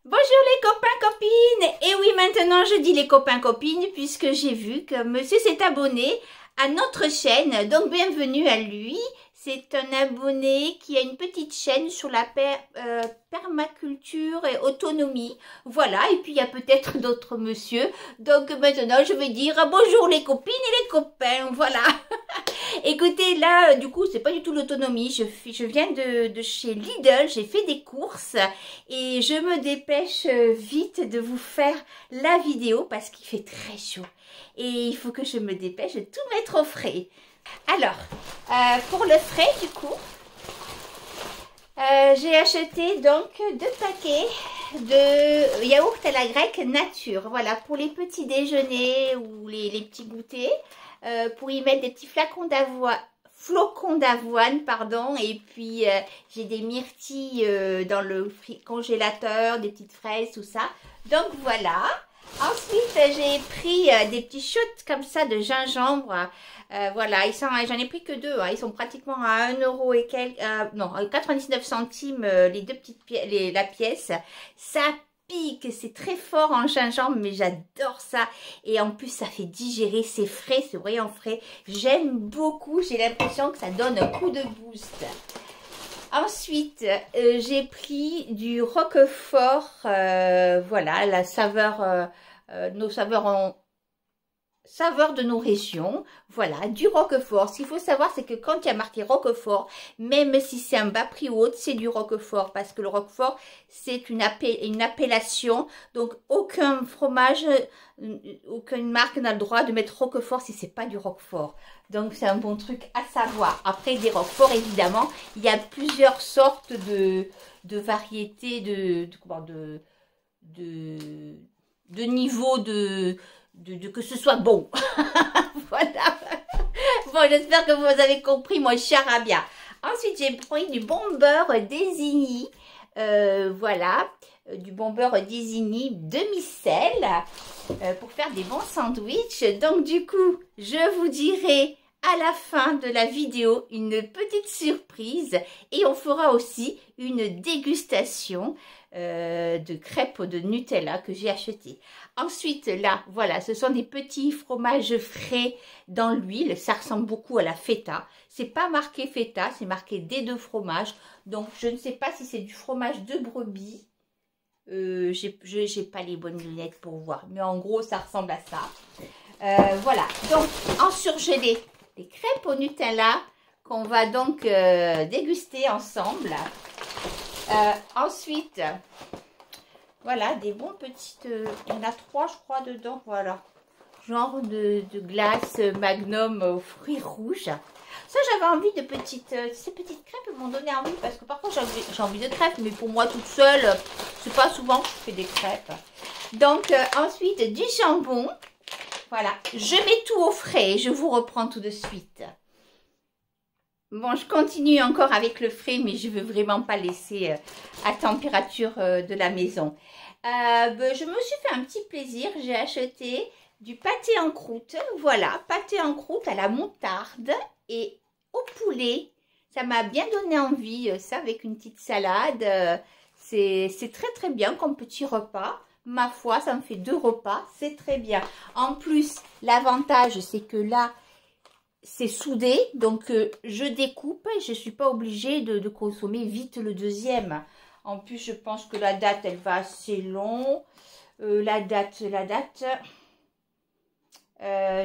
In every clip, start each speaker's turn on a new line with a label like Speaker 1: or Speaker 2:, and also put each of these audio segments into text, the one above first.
Speaker 1: Bonjour les copains, copines! Et oui, maintenant je dis les copains, copines, puisque j'ai vu que monsieur s'est abonné à notre chaîne. Donc bienvenue à lui. C'est un abonné qui a une petite chaîne sur la permaculture et autonomie. Voilà, et puis il y a peut-être d'autres monsieur. Donc maintenant je vais dire bonjour les copines et les copains, voilà. Écoutez, là, du coup, c'est pas du tout l'autonomie. Je viens de chez Lidl, j'ai fait des courses et je me dépêche vite de vous faire la vidéo parce qu'il fait très chaud. Et il faut que je me dépêche de tout mettre au frais. Alors, pour le frais, du coup, j'ai acheté donc 2 paquets de yaourt à la grecque nature. Voilà, pour les petits déjeuners ou les petits goûters. Pour y mettre des petits flocons d'avoine, pardon, et puis j'ai des myrtilles dans le congélateur, des petites fraises, tout ça. Donc voilà. Ensuite, j'ai pris des petits shoots comme ça de gingembre. Voilà, j'en ai pris que 2. Hein, ils sont pratiquement à 1 euro et quelques, non, 99 centimes les 2 petites pièces, la pièce. Ça pique, c'est très fort en gingembre, mais j'adore ça. Et en plus, ça fait digérer, c'est frais, c'est vraiment frais. J'aime beaucoup, j'ai l'impression que ça donne un coup de boost. Ensuite, j'ai pris du roquefort, voilà, la saveur, nos saveurs saveur de nos régions, voilà, du roquefort. Ce qu'il faut savoir, c'est que quand il y a marqué roquefort, même si c'est un bas prix ou autre, c'est du roquefort, parce que le roquefort, c'est une appellation, donc aucun fromage, aucune marque n'a le droit de mettre roquefort si c'est pas du roquefort. Donc c'est un bon truc à savoir. Après, des roqueforts, évidemment, il y a plusieurs sortes de variétés, de niveau que ce soit bon. Voilà. Bon, j'espère que vous avez compris mon charabia. Ensuite, j'ai pris du bon beurre Désigny. Voilà. Du bon beurre Désigny demi-sel pour faire des bons sandwichs. Donc, du coup, je vous dirai à la fin de la vidéo une petite surprise et on fera aussi une dégustation de crêpes de Nutella que j'ai acheté. Ensuite, là, voilà, ce sont des petits fromages frais dans l'huile. Ça ressemble beaucoup à la feta. C'est pas marqué feta, c'est marqué D2 fromage. Donc, je ne sais pas si c'est du fromage de brebis. J'ai pas les bonnes lunettes pour voir. Mais en gros, ça ressemble à ça. Voilà. Donc, en surgelé, les crêpes au Nutella qu'on va donc déguster ensemble. Ensuite, voilà, des bons petites, il y en a 3 je crois dedans, voilà, genre de glace Magnum aux fruits rouges. Ça, j'avais envie de ces petites crêpes m'ont donné envie parce que parfois j'ai envie de crêpes, mais pour moi toute seule, c'est pas souvent que je fais des crêpes. Donc ensuite du jambon, voilà, je mets tout au frais, je vous reprends tout de suite. Bon, je continue encore avec le frais, mais je ne veux vraiment pas laisser à température de la maison. Je me suis fait un petit plaisir. J'ai acheté du pâté en croûte. Voilà, pâté en croûte à la moutarde et au poulet. Ça m'a bien donné envie, ça, avec une petite salade. C'est très, très bien comme petit repas. Ma foi, ça me fait 2 repas. C'est très bien. En plus, l'avantage, c'est que là, c'est soudé, donc je découpe et je ne suis pas obligée de consommer vite le deuxième. En plus, je pense que la date, elle va assez long. La date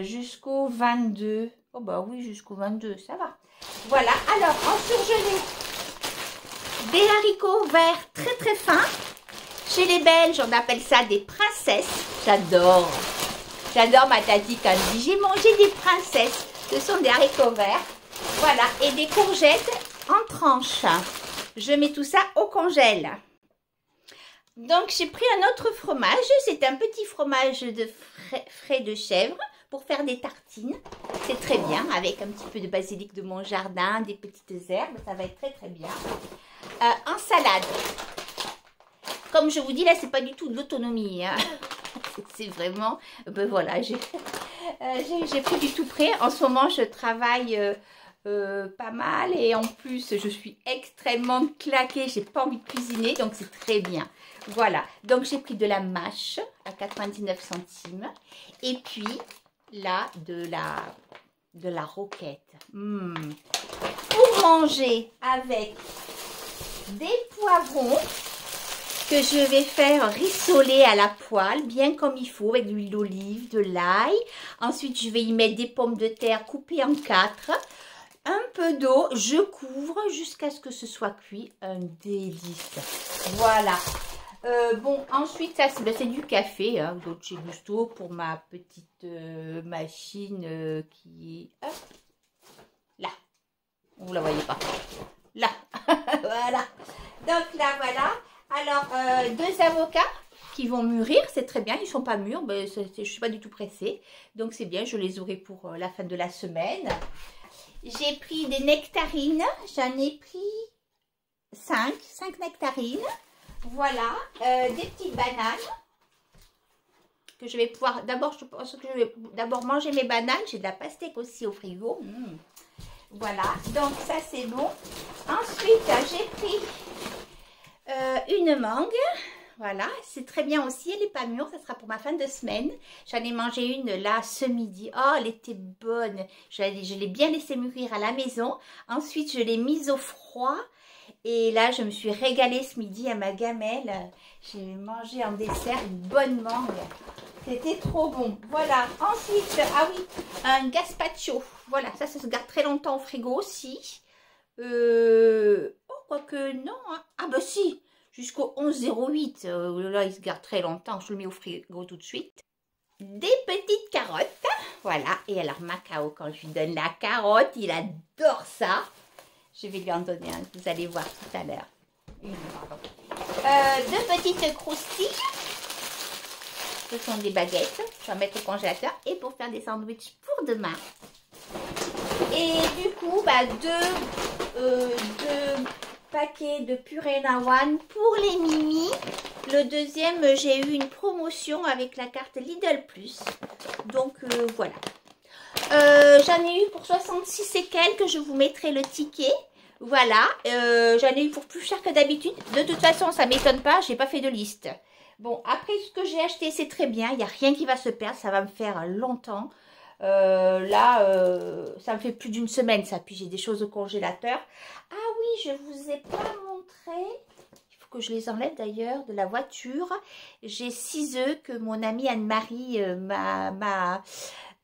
Speaker 1: jusqu'au 22. Oh bah oui, jusqu'au 22, ça va. Voilà, alors en surgelé, des haricots verts très très fins. Chez les Belges, on appelle ça des princesses. J'adore. J'adore ma tati quand elle dit « J'ai mangé des princesses ». Ce sont des haricots verts, voilà, et des courgettes en tranches. Je mets tout ça au congèle. Donc, j'ai pris un autre fromage. C'est un petit fromage de frais de chèvre pour faire des tartines. C'est très bien, avec un petit peu de basilic de mon jardin, des petites herbes. Ça va être très, très bien. En salade. Comme je vous dis, là, c'est pas du tout de l'autonomie. Hein. C'est vraiment... Ben voilà, j'ai pris du tout près. En ce moment, je travaille pas mal. Et en plus, je suis extrêmement claquée. J'ai pas envie de cuisiner, donc c'est très bien. Voilà, donc j'ai pris de la mâche à 99 centimes. Et puis, là, de la roquette. Pour manger avec des poivrons que je vais faire rissoler à la poêle, bien comme il faut, avec de l'huile d'olive, de l'ail. Ensuite, je vais y mettre des pommes de terre coupées en 4. Un peu d'eau, je couvre jusqu'à ce que ce soit cuit. Un délice. Voilà. Bon, ensuite, ça c'est du café, hein, Dolce Gusto pour ma petite machine qui est là. Vous la voyez pas. Là. Voilà. Donc là, voilà. Alors, 2 avocats qui vont mûrir, c'est très bien. Ils ne sont pas mûrs, mais je ne suis pas du tout pressée. Donc c'est bien, je les aurai pour la fin de la semaine. J'ai pris des nectarines. J'en ai pris 5 nectarines. Voilà, des petites bananes que je vais pouvoir, d'abord je pense que je vais d'abord manger mes bananes, j'ai de la pastèque aussi au frigo. Voilà, donc ça c'est bon. Ensuite j'ai pris une mangue, voilà, c'est très bien aussi, elle n'est pas mûre, ça sera pour ma fin de semaine. J'en ai mangé une là ce midi, oh elle était bonne, je l'ai bien laissée mûrir à la maison. Ensuite je l'ai mise au froid. Et là, je me suis régalée ce midi à ma gamelle. J'ai mangé en dessert une bonne mangue. C'était trop bon. Voilà. Ensuite, ah oui, un gazpacho. Voilà, ça se garde très longtemps au frigo aussi. Oh, quoique non. Hein. Ah bah si, jusqu'au 11,08. Là, il se garde très longtemps. Je le mets au frigo tout de suite. Des petites carottes. Voilà. Et alors, Macao, quand je lui donne la carotte, il adore ça. Je vais lui en donner un, vous allez voir tout à l'heure. 2 petites croustilles. Ce sont des baguettes. Je vais en mettre au congélateur. Et pour faire des sandwichs pour demain. Et du coup, bah, 2 paquets de purée d'avoine pour les Mimi. Le deuxième, j'ai eu une promotion avec la carte Lidl Plus. Donc, voilà. J'en ai eu pour 66 et quelques, je vous mettrai le ticket. Voilà, j'en ai eu pour plus cher que d'habitude. De toute façon, ça ne m'étonne pas, j'ai pas fait de liste. Bon, après ce que j'ai acheté, c'est très bien. Il n'y a rien qui va se perdre, ça va me faire longtemps. Là, ça me fait plus d'1 semaine, ça. Puis j'ai des choses au congélateur. Ah oui, je vous ai pas montré. Il faut que je les enlève d'ailleurs de la voiture. J'ai 6 œufs que mon amie Anne-Marie m'a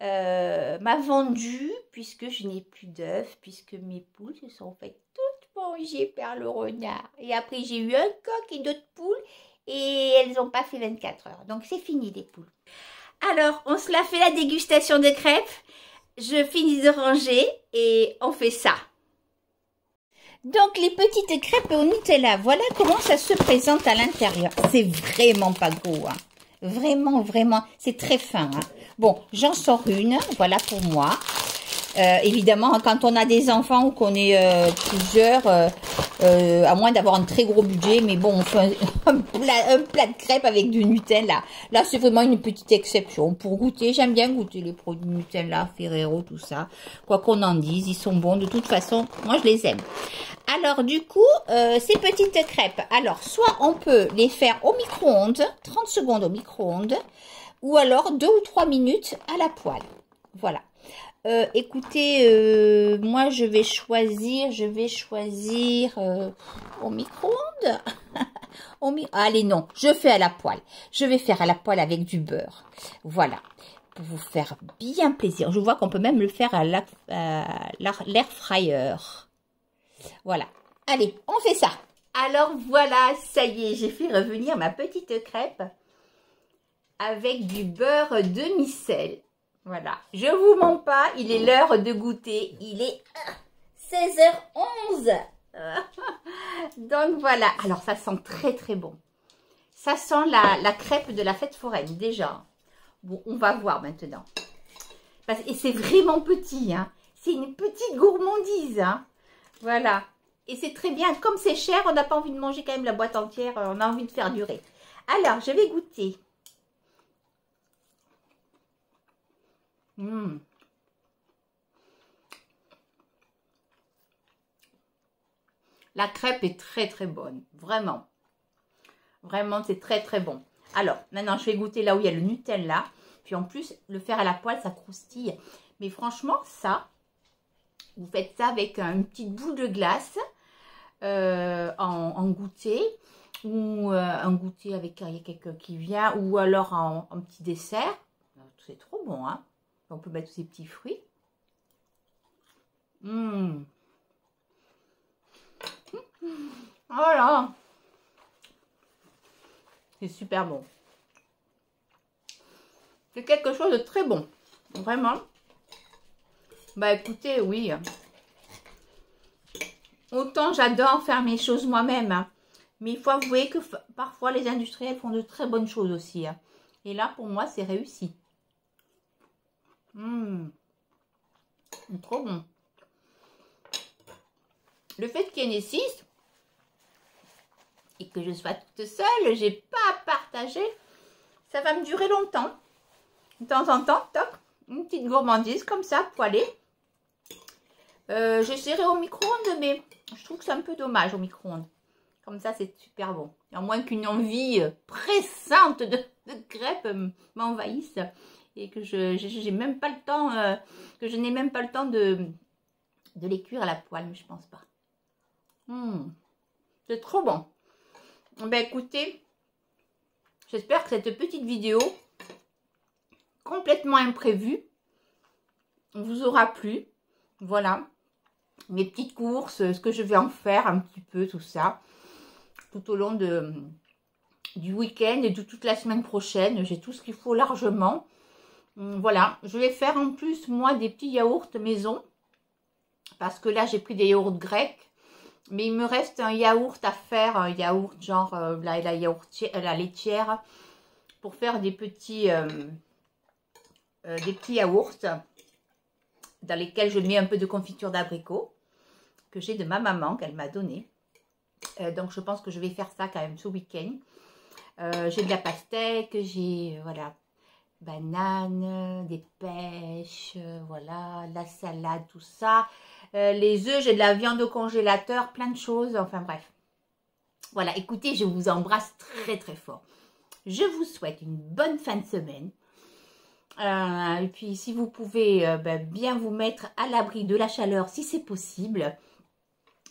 Speaker 1: vendu, puisque je n'ai plus d'œufs, puisque mes poules se sont faites toutes manger par le renard. Et après, j'ai eu un coq et d'autres poules, et elles n'ont pas fait 24 heures. Donc, c'est fini, les poules. Alors, on se la fait la dégustation de crêpes. Je finis de ranger, et on fait ça. Donc, les petites crêpes au Nutella, voilà comment ça se présente à l'intérieur. C'est vraiment pas gros, hein. Vraiment, vraiment, c'est très fin, hein. Bon, j'en sors une, voilà pour moi. Évidemment, quand on a des enfants ou qu'on est plusieurs, à moins d'avoir un très gros budget, mais bon, on fait un plat de crêpes avec du Nutella. Là, c'est vraiment une petite exception. Pour goûter, j'aime bien goûter les produits Nutella, Ferrero, tout ça. Quoi qu'on en dise, ils sont bons. De toute façon, moi, je les aime. Alors, du coup, ces petites crêpes, alors, soit on peut les faire au micro-ondes, 30 secondes au micro-ondes, ou alors 2 ou 3 minutes à la poêle. Voilà. Écoutez, moi je vais choisir au micro-ondes. Allez non, je fais à la poêle. Je vais faire à la poêle avec du beurre. Voilà, pour vous faire bien plaisir. Je vois qu'on peut même le faire à l'air fryer. Voilà, allez, on fait ça. Alors voilà, ça y est, j'ai fait revenir ma petite crêpe avec du beurre demi-sel. Voilà, je vous mens pas, il est l'heure de goûter. Il est 16h11. Donc voilà, alors ça sent très très bon. Ça sent la crêpe de la fête foraine déjà. Bon, on va voir maintenant. Et c'est vraiment petit, hein. C'est une petite gourmandise, hein. Voilà. Et c'est très bien, comme c'est cher, on n'a pas envie de manger quand même la boîte entière, on a envie de faire durer. Alors, je vais goûter. La crêpe est très très bonne, vraiment. Vraiment, c'est très très bon. Alors, maintenant, je vais goûter là où il y a le Nutella. Puis en plus, le faire à la poêle, ça croustille. Mais franchement, ça, vous faites ça avec une petite boule de glace en goûter. Ou un goûter avec quelqu'un qui vient. Ou alors en petit dessert. C'est trop bon, hein. On peut mettre ces petits fruits. Voilà. C'est super bon. C'est quelque chose de très bon. Vraiment. Bah écoutez, oui. Autant j'adore faire mes choses moi-même. Hein. Mais il faut avouer que parfois les industriels font de très bonnes choses aussi. Hein. Et là, pour moi, c'est réussi. Trop bon. Le fait qu'il y ait une 6 et que je sois toute seule, j'ai pas à partager, ça va me durer longtemps. De temps en temps, toc, une petite gourmandise comme ça, poêlée. J'essaierai au micro-ondes, mais je trouve que c'est un peu dommage au micro-ondes. Comme ça, c'est super bon. À moins qu'une envie pressante de crêpes m'envahisse et que j'ai même pas le temps, que je n'ai même pas le temps de les cuire à la poêle, mais je pense pas. C'est trop bon. Ben écoutez, j'espère que cette petite vidéo complètement imprévue vous aura plu. Voilà, mes petites courses, ce que je vais en faire un petit peu, tout ça, tout au long du week-end et de toute la semaine prochaine. J'ai tout ce qu'il faut largement. Voilà, je vais faire en plus, moi, des petits yaourts maison. Parce que là, j'ai pris des yaourts grecs. Mais il me reste un yaourt à faire, un yaourt genre la laitière, pour faire des petits yaourts dans lesquels je mets un peu de confiture d'abricot que j'ai de ma maman, qu'elle m'a donné. Donc, je pense que je vais faire ça quand même ce week-end. J'ai de la pastèque, j'ai, voilà, bananes, des pêches, voilà, la salade, tout ça. Les œufs, j'ai de la viande au congélateur, plein de choses, enfin bref. Voilà, écoutez, je vous embrasse très très fort. Je vous souhaite une bonne fin de semaine. Et puis, si vous pouvez bien vous mettre à l'abri de la chaleur, si c'est possible.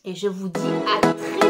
Speaker 1: Et je vous dis à très